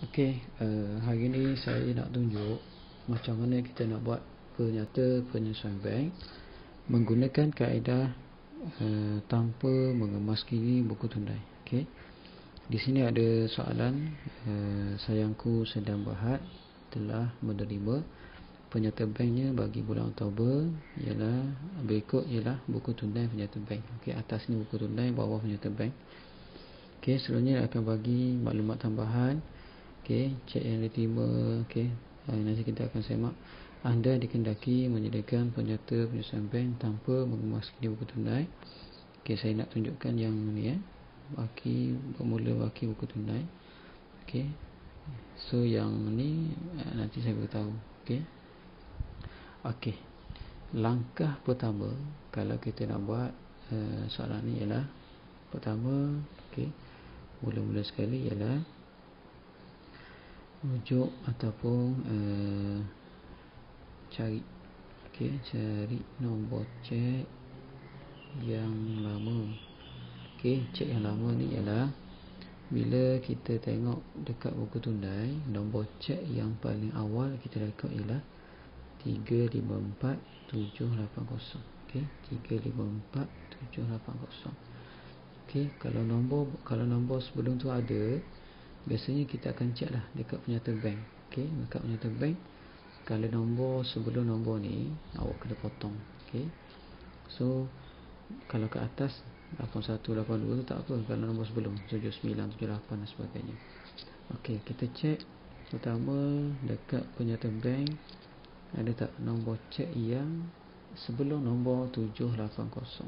Okey, hari ni saya nak tunjuk macam mana kita nak buat penyata penyesuaian bank menggunakan kaedah tanpa mengemas kiri buku tunai. Okey. Di sini ada soalan, sayangku sedang berhad telah menerima penyata banknya bagi bulan Oktober berikut ialah buku tunai penyata bank. Okey, atas ni buku tunai, bawah penyata bank. Okey, seterusnya akan bagi maklumat tambahan. Okey, cek yang diterima. Okey, nanti kita akan semak. Anda dikendaki menyediakan penyata penyesuaian bank tanpa mengemas kiri buku tunai. Okey, saya nak tunjukkan yang ni bermula baki buku tunai. Okey, so yang ni nanti saya beritahu. Okey. Okey, langkah pertama kalau kita nak buat soalan ni ialah pertama, okey, mula-mula sekali ialah rujuk ataupun cari nombor cek yang lama. Okey, cek yang lama ni ialah bila kita tengok dekat buku tunai, nombor cek yang paling awal kita rekod ialah 354780. Okey, 354780. Okey, kalau nombor sebelum tu ada, biasanya kita akan cek lah dekat penyata bank. Okey, dekat penyata bank, kalau nombor sebelum nombor ni awak kena potong. Okey, so kalau ke atas 8182 tu tak apa, kalau nombor sebelum 7978 dan sebagainya. Okey, kita cek pertama dekat penyata bank ada tak nombor cek yang sebelum nombor 780.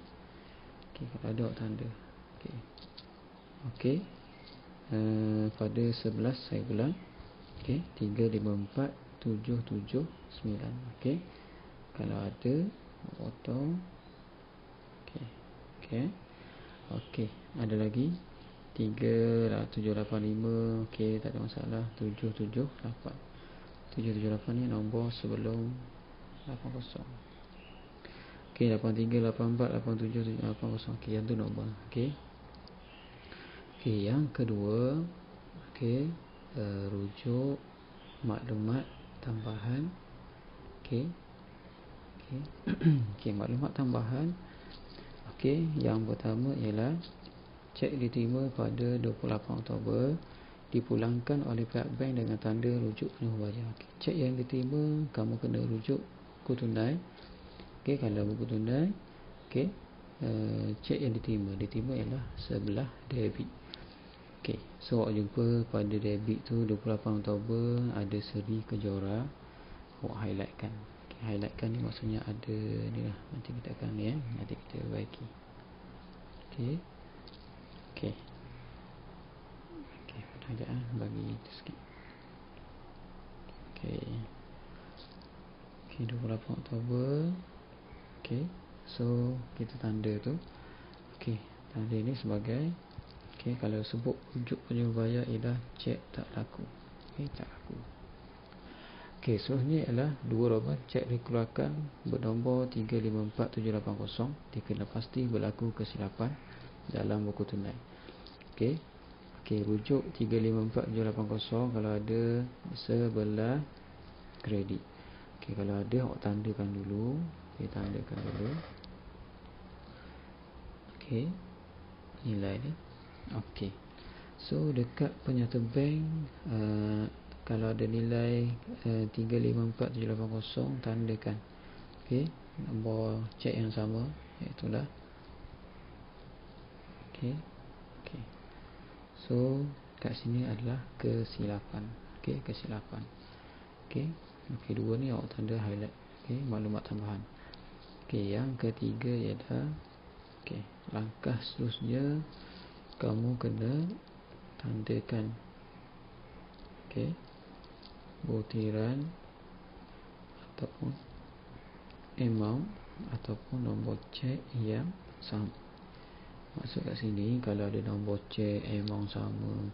Okey, kalau ada awak tanda. Okey. Okey. Pada 11 saya ulang. Okey, 354779. Okey. Kalau ada potong. Okey. Okey. Okey, ada lagi 3785. Okey, tak ada masalah. 778. 778 ni nombor sebelum 80. Okey, 8384 87780. Okey, yang tu nombor. Okey. Okey, yang kedua, okey, rujuk maklumat tambahan. Okey. Okey. Okey, maklumat tambahan. Okey, yang pertama ialah cek diterima pada 28 Oktober dipulangkan oleh pihak bank dengan tanda rujuk penuh bayar. Okay. Cek yang diterima kamu kena rujuk buku tunai. Okey, kalau buku tunai, okey, cek yang diterima ialah sebelah debit. Okey, so awak jumpa pada debit tu 28 Oktober ada seri kejora, awak highlightkan. Okay, highlightkan ni maksudnya ada ni lah, nanti kita akan nanti kita baiki. Okey. Okey. Okey, sekejap bagi itu sikit. Okey. Okey, 28 Oktober. Okey, so kita tanda tu. Okey, tanda ini sebagai, okey, kalau sebut rujuk penyuruh bayar ialah cek tak laku. Okey, tak laku. Okey, seterusnya ialah dua roban cek dikeluarkan bernombor 354780 dikena pasti berlaku kesilapan dalam buku tunai. Okey. Okey, rujuk 354780 kalau ada sebelah kredit. Okey, kalau ada awak tandakan dulu. Okey, tandakan dulu. Okey, nilai dia. Okey, so dekat penyata bank, kalau ada nilai 354780 tandakan. Okey, nombor cek yang sama, iaitulah. Okey. Okey, so kat sini adalah kesilapan. Okey, kesilapan. Okey. Okey, dua ni awak tanda highlight. Okey, maklumat tambahan. Okey, yang ketiga ialah, okey, langkah seterusnya kamu kena tandakan, okey, butiran ataupun amount ataupun nombor cek yang sama. Maksud kat sini kalau ada nombor cek amount sama,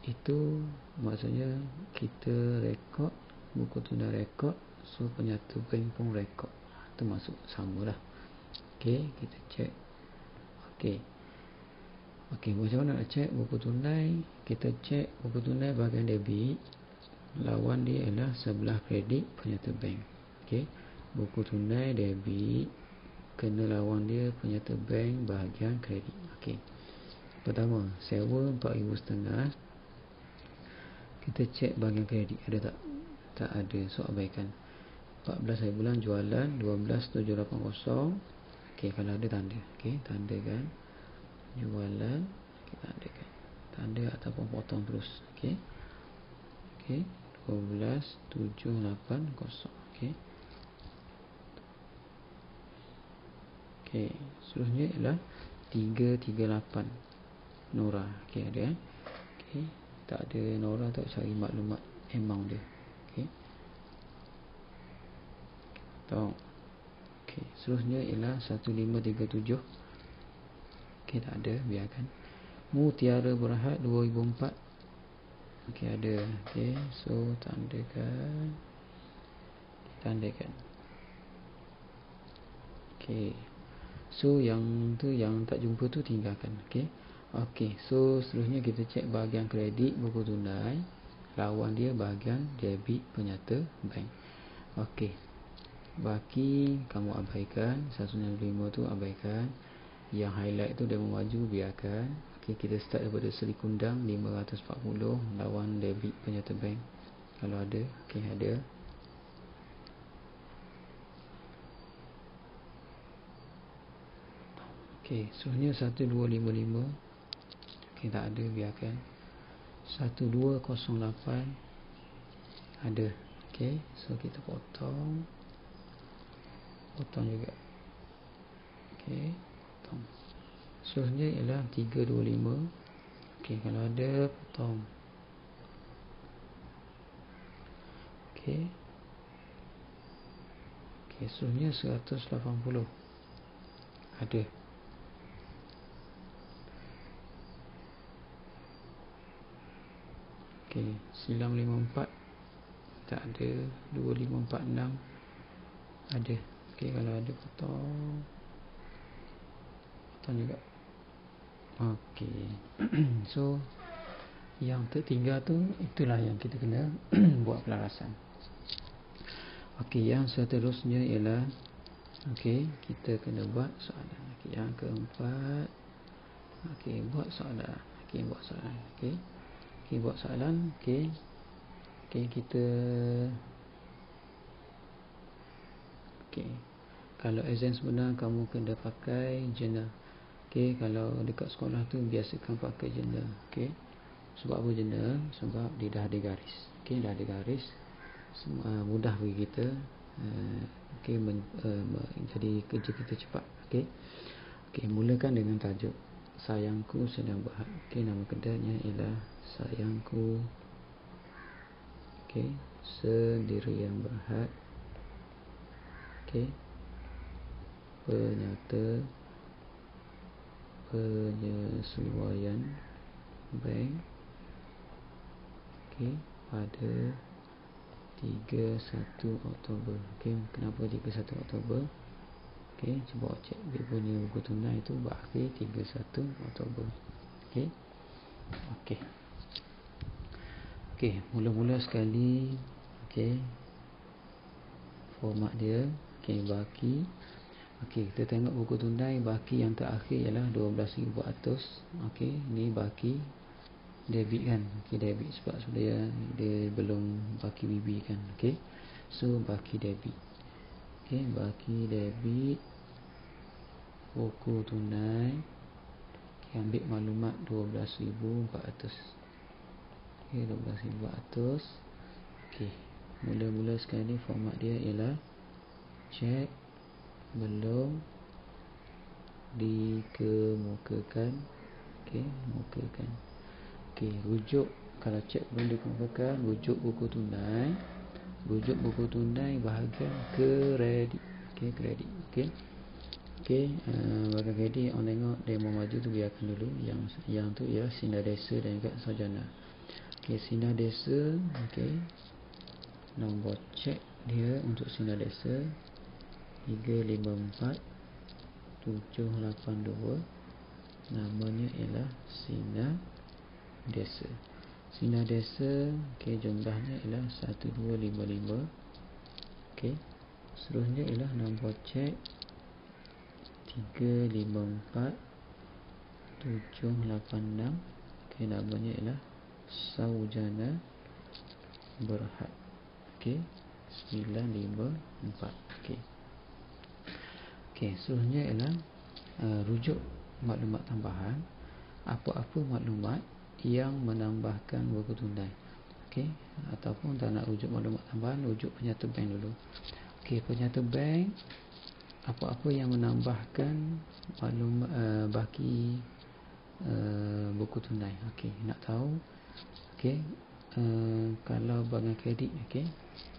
itu maksudnya kita rekod, buku tunai rekod, so penyata bank pun rekod, itu maksud samalah. Okey, kita cek. Okey. Okey, macam mana nak cek buku tunai? Kita cek buku tunai bahagian debit, lawan dia ialah sebelah kredit penyerta bank. Okey, buku tunai debit kena lawan dia penyerta bank bahagian kredit. Okey, pertama sewa 4,500. Kita cek bahagian kredit ada tak? Tak ada, so abaikan. 14 hari bulan jualan 12,780. Okey, kalau ada tanda. Okey, tandakan jualan, kita tandakan tanda ataupun potong terus. Okey, okey, 12,780. Okey, okey, seterusnya ialah 338 Nora. Okey, ada okey, tak ada Nora, tak cari maklumat amount dia. Okey, potong. Okey, seterusnya ialah 1537. Okey, tak ada, biarkan. Mutiara Berhad 2004. Okey, ada. Okey, so tandakan. Okey, so yang tu, yang tak jumpa tu tinggalkan. Okey, okey, so seterusnya kita cek bahagian kredit buku tunai, lawan dia bahagian debit penyerta bank. Okey, baki kamu abaikan, 165 tu abaikan. Yang highlight tu demo maju, biarkan. Okey, kita start daripada Seri Kundang 540 lawan debit penyerta bank. Kalau ada, okey, ada. Okey, seterusnya 1255. Okey, tak ada, biarkan. 1208 ada. Okey, so kita potong juga. Okey, potong. Seterusnya ialah 325. Okey, kalau ada potong. Okey, okey, seterusnya 180 ada. Okey, silam 54 tak ada. 2546 ada. Okey, kalau ada potong juga. Okey. So yang tertinggal tu, itulah yang kita kena buat pelarasan. Okey, yang seterusnya ialah okey, kita kena buat soalan. Okey, yang keempat. Okey, buat soalan. Okey, buat soalan. Okey. Okey, buat soalan. Okey. Okey, kita okey. Kalau exam sebenar kamu kena pakai jurnal. Okey, kalau dekat sekolah tu biasakan pakai jurnal. Okey. Sebab apa jurnal? Sebab dia dah ada garis. Okey, dah ada garis. Mudah bagi kita okey, jadi kerja kita cepat. Okey. Okey, mulakan dengan tajuk Sayangku Sedang Berhad. Okey, nama kedainya ialah Sayangku. Okey, Sendirian Berhad. Okey, penyesuaian bank. Okey, pada 31 Oktober. Okey, kenapa 31 Oktober? Okey, cuba cek dia punya buku tunai tu berakhir 31 Oktober. Okey. Okey. Okey, mula-mula sekali, okey, format dia. Okey, baki. Okey, kita tengok buku tunai baki yang terakhir ialah 12,400. Okey, ni baki debit kan. Okey, debit sebab dia belum baki BB kan. Okey, so baki debit. Okey, baki debit buku tunai. Okay, ambil maklumat 12,400. Okey, 12,400. Okey, mula-mula sekali format dia ialah cek belum dikemukakan. Okey, mukakan. Okey, rujuk. Kalau cek belum dikemukakan, rujuk buku tunai. Rujuk buku tunai bahagian kredit. Okey, kredit. Okey. Okey, bahagian kredit orang tengok demo maju tu biarkan dulu. Yang tu ialah Sinar Desa dan juga Sarjana. Okey, Sinar Desa. Okey, nombor cek dia untuk Sinar Desa 354 782. namanya ialah sinar desa. Sinar desa, okey, jumlahnya ialah 1255. Okey, seterusnya ialah nombor cek 354 786. Okey, namanya ialah Saujana Berhad. Okey, 954. Okey. Okey, seterusnya ialah rujuk maklumat tambahan. Apa-apa maklumat yang menambahkan buku tunai. Okey, ataupun tak nak rujuk maklumat tambahan, rujuk penyata bank dulu. Okey, penyata bank, apa-apa yang menambahkan maklumat baki buku tunai. Okey, nak tahu. Okey, kalau bahagian kredit, okey,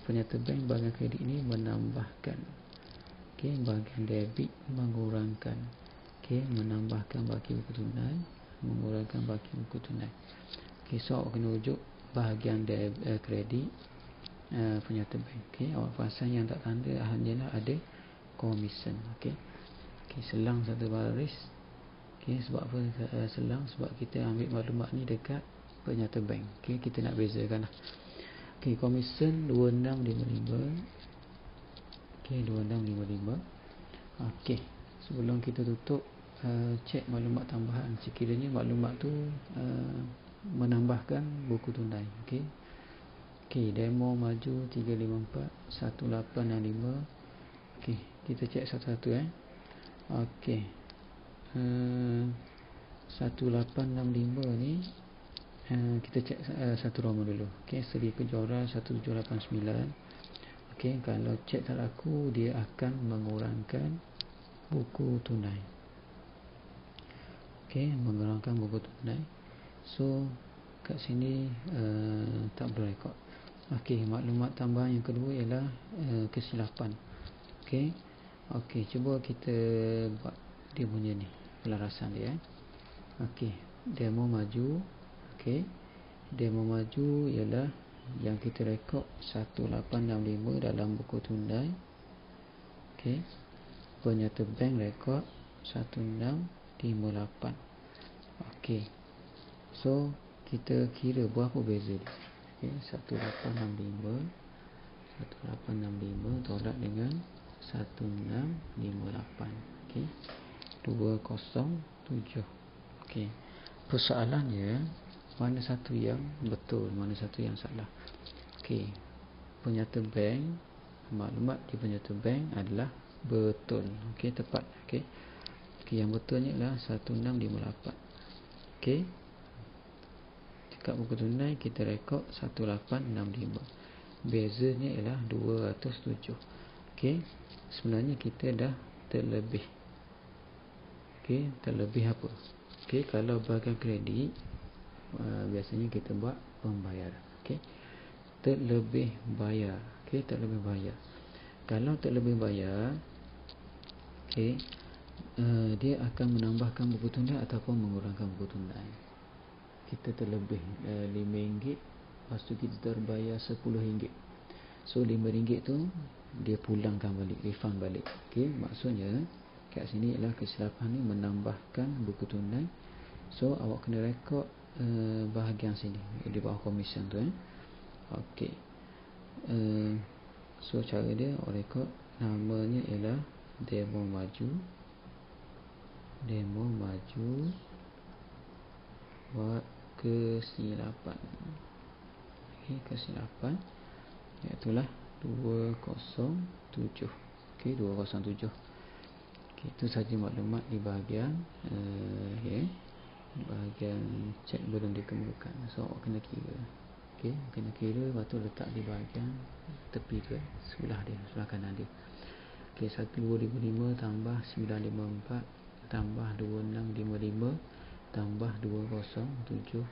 penyata bank bahagian kredit ni menambahkan. Okey, bahagian debit mengurangkan. Okey, menambahkan baki buku tunai, mengurangkan baki buku tunai. Okey, so awak kena rujuk bahagian kredit penyata bank. Okey, awak perasan yang tak tanda hanyalah ada komisen. Okey. Okey, selang satu baris. Okey, sebab apa selang? Sebab kita ambil maklumat ni dekat penyata bank. Okey, kita nak bezakan lah. Okey, komisen 2655. Okey, 2655. Okey, sebelum kita tutup, cek maklumat tambahan. Sekiranya maklumat tu menambahkan buku tunai. Okey. Okey, demo maju 354 1865. Okey, kita cek satu-satu Okey. 1865 ni kita cek satu Roma dulu. Okey, Seri Kejora 1789. Okey, kalau cek tak laku, dia akan mengurangkan buku tunai. Okey, mengurangkan buku tunai. So kat sini tak berrekod. Okey, maklumat tambahan yang kedua ialah kesilapan. Okey. Okey, cuba kita buat dia punya ni, pelarasan dia. Okey, demo maju. Okey, demo maju ialah yang kita rekod 1865 dalam buku tunai. Okey, penyata bank rekod 1658. Okey, so kita kira berapa beza dia. Okey, 1865 tolak dengan 1658. Okey, 207. Okey, persoalannya mana satu yang betul, mana satu yang salah. Okey, penyata bank, maklumat di penyata bank adalah betul. Okey, tepat. Okey. Okey, yang betulnya adalah 1658. Okey. Dekat buku tunai kita rekod 1865. Bezanya ialah 207. Okey, sebenarnya kita dah terlebih. Okey, terlebih apa? Okey, kalau bahagian kredit biasanya kita buat pembayaran. Okey, terlebih bayar. Okey, terlebih bayar. Kalau terlebih bayar, okey, dia akan menambahkan buku tunai ataupun mengurangkan buku tunai. Kita terlebih RM5, lepas tu kita terbayar RM10. So RM5 tu dia pulangkan balik, refund balik. Okey, maksudnya kat sini ialah kesilapan ni menambahkan buku tunai. So awak kena rekod bahagian sini di bawah komisen tu. Okey. So cara dia awak rekod, namanya ialah demo maju. Demo maju buat kesilapan. Okey, kesilapan iaitulah 207. Okey, 207. Okey, itu saja maklumat di bahagian bahagian cek belum dikemukakan. So awak kena kira. Okey, kena kira, lepas tu letak di bahagian tepi tu, sebelah dia, sebelah kanan dia. Okey, 1505 tambah 954 tambah 2655 tambah 207.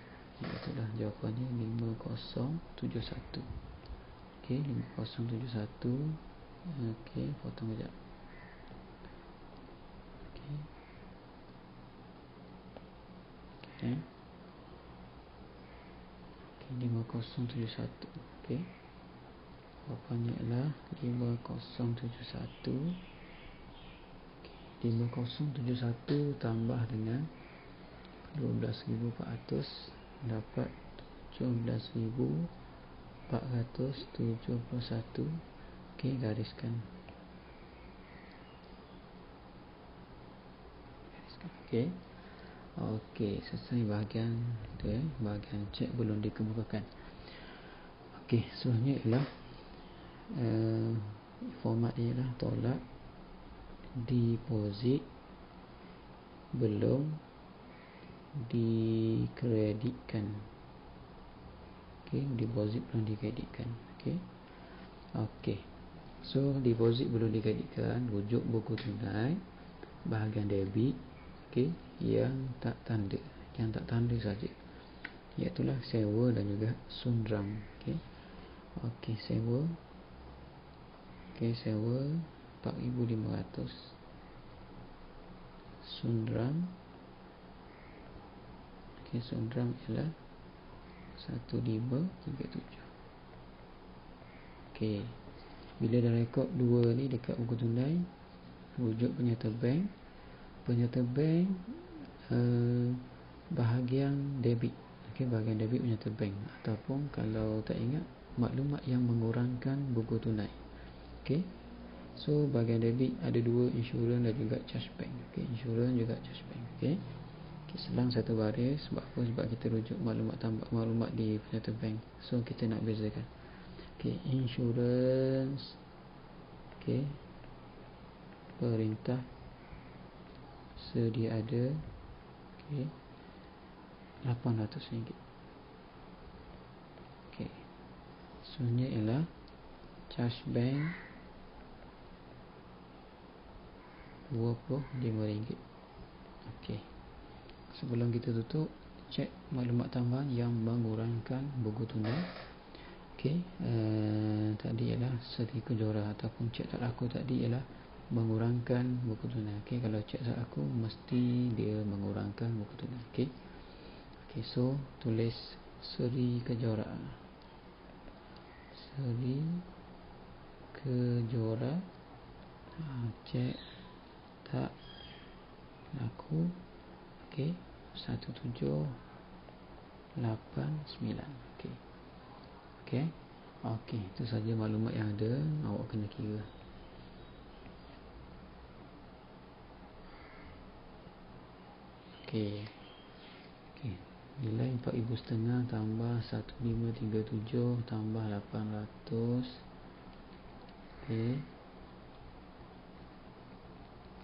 Itulah jawapannya 5071. Okey, 5071. Okey, potong kejap. Okey. Okey. Okey, 5071. Okey. Jawapannya adalah 5071. 5071 tambah dengan 12.400 dapat 17.471. Okey, gariskan. Okey. Okey, selesai bahagian tu bahagian cek belum dikemukakan. Okey, selanjutnya ialah format dia ialah tolak deposit belum dikreditkan. Okey, deposit belum dikreditkan. Okey. Okey. So deposit belum dikreditkan, rujuk buku tunai bahagian debit, okey, yang tak tanda saja, iaitu sewa dan juga sundrang. Okey. Okey, sewa. Okey, sewa 4,500. Sundrang. Okey, sundrang ialah 1,537. Okey. Bila dah rekod dua ni dekat buku tunai, rujuk penyerta bank. Penyerta bank bahagian debit. Okey, bahagian debit penyerta bank, ataupun kalau tak ingat, maklumat yang mengurangkan buku tunai. Okey. So bahagian debit ada dua, insurans dan juga charge bank. Okey, insurans juga charge bank. Okey. Okay, selang satu baris. Sebab apa? Sebab kita rujuk maklumat tambah maklumat di penyerta bank. So kita nak bezakan. Okey, insurans. Okey. Perintah sedia ada. Okey. RM800. Okey. Selanjutnya ialah charge bank RM25. Okey. Sebelum kita tutup, cek maklumat tambahan yang mengurangkan buku tunai. Okey, tadi ialah seri kejora ataupun cek tak laku tadi ialah mengurangkan buku tunai. Okey, kalau cek tak laku mesti dia mengurangkan buku tunai. Okey. Okey, so tulis seri kejora. Seri kejora. Cek tak laku. Okey, 1789. Okey. Okey. Okey, itu saja maklumat yang ada, awak kena kira. Okey. Okey. Nilai 4,500 tambah 1537 tambah 800. Okey.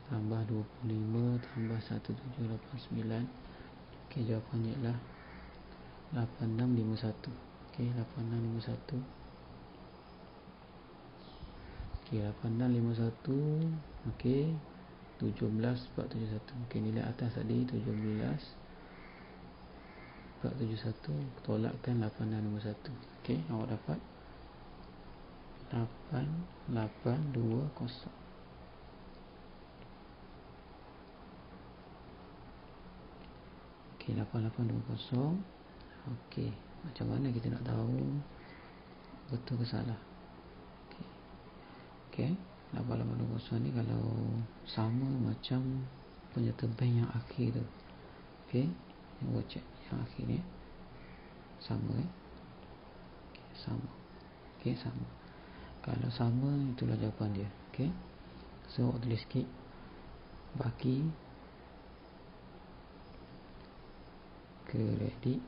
Tambah 25 tambah 1789. Okey, jawapannya ialah 8651. Okey, 8651. Okey, 8651. Okey, 17,471. Okey, nilai atas tadi 17,471, tolakkan 8651. Okey, awak dapat 8820. Okey, 8820. Okey, macam mana kita nak tahu betul ke salah? Okey. Okey, 8820 ni kalau sama macam penyerta bank yang akhir tu. Okey, yang awak cek yang akhir ni sama. Okey, sama. Okey, sama. Kalau sama, itulah jawapan dia. Okey. So awak tulis sikit. Baki kredit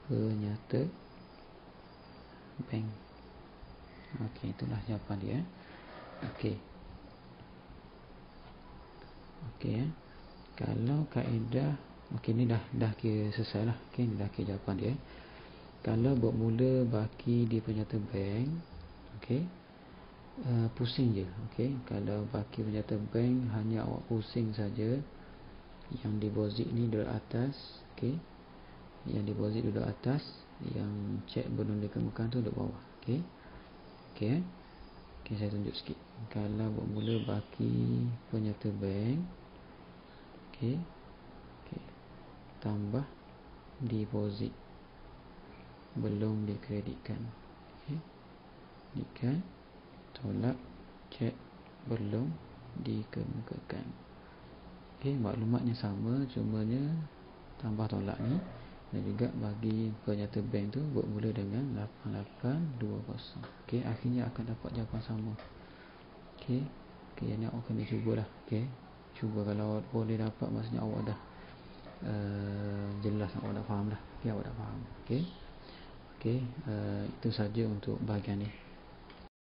penyerta bank. Okey, itulah jawapan dia. Okey. Okey. Kalau kaedah, okey, ni dah kira selesai lah. Okey, ni dah kira jawapan dia. Kalau buat mula baki di penyerta bank, okey, pusing je. Okey, kalau baki penyerta bank hanya awak pusing saja. Yang deposit ni duduk atas. Okey, yang deposit duduk atas, yang cek belum dikemukakan tu duduk bawah. Okey. Okey. Okey, saya tunjuk sikit. Kalau buat mula baki penyerta bank, okey, okey, tambah deposit belum dikreditkan. Okey, dikreditkan, tolak cek belum dikemukakan. Okey, maklumatnya sama, cumanya tambah tolak ni, dan juga bagi penyata bank tu bermula dengan 8820. Okey, akhirnya akan dapat jawapan sama. Okey, yang ni awak kena cubalah. Okey, cuba, kalau awak boleh dapat, maksudnya awak dah jelas, awak dah faham dah. Okey, awak dah faham. Okey, itu saja untuk bahagian ni.